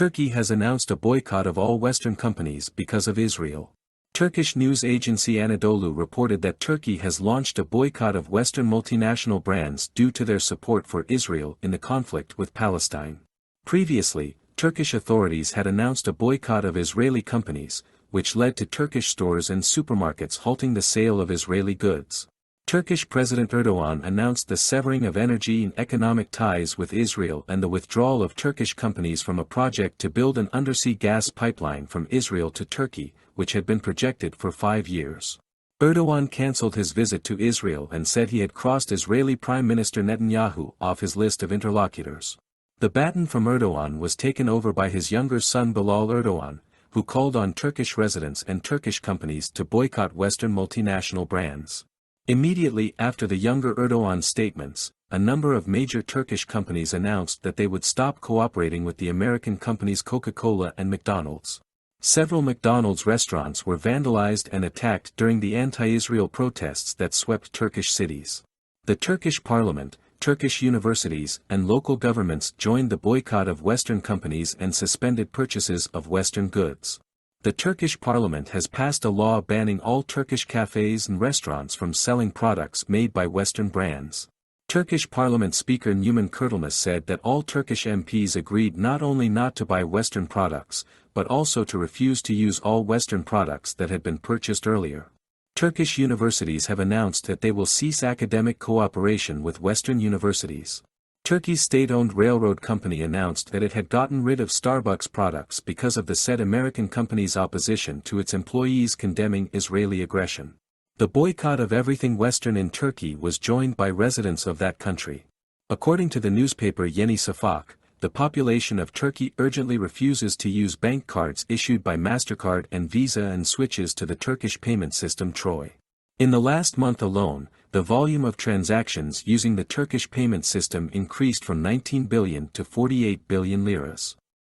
Turkey has announced a boycott of all Western companies because of Israel. Turkish news agency Anadolu reported that Turkey has launched a boycott of Western multinational brands due to their support for Israel in the conflict with Palestine. Previously, Turkish authorities had announced a boycott of Israeli companies, which led to Turkish stores and supermarkets halting the sale of Israeli goods. Turkish President Erdogan announced the severing of energy and economic ties with Israel and the withdrawal of Turkish companies from a project to build an undersea gas pipeline from Israel to Turkey, which had been projected for 5 years. Erdogan cancelled his visit to Israel and said he had crossed Israeli Prime Minister Netanyahu off his list of interlocutors. The baton from Erdogan was taken over by his younger son Bilal Erdogan, who called on Turkish residents and Turkish companies to boycott Western multinational brands. Immediately after the younger Erdogan's statements, a number of major Turkish companies announced that they would stop cooperating with the American companies Coca-Cola and McDonald's. Several McDonald's restaurants were vandalized and attacked during the anti-Israel protests that swept Turkish cities. The Turkish parliament, Turkish universities and local governments joined the boycott of Western companies and suspended purchases of Western goods. The Turkish parliament has passed a law banning all Turkish cafes and restaurants from selling products made by Western brands. Turkish Parliament Speaker Numan Kurtulmuş said that all Turkish MPs agreed not only not to buy Western products, but also to refuse to use all Western products that had been purchased earlier. Turkish universities have announced that they will cease academic cooperation with Western universities. Turkey's state-owned railroad company announced that it had gotten rid of Starbucks products because of the said American company's opposition to its employees condemning Israeli aggression. The boycott of everything Western in Turkey was joined by residents of that country. According to the newspaper Yeni Şafak, the population of Turkey urgently refuses to use bank cards issued by MasterCard and Visa and switches to the Turkish payment system Troy. In the last month alone, the volume of transactions using the Turkish payment system increased from 19 billion to 48 billion liras.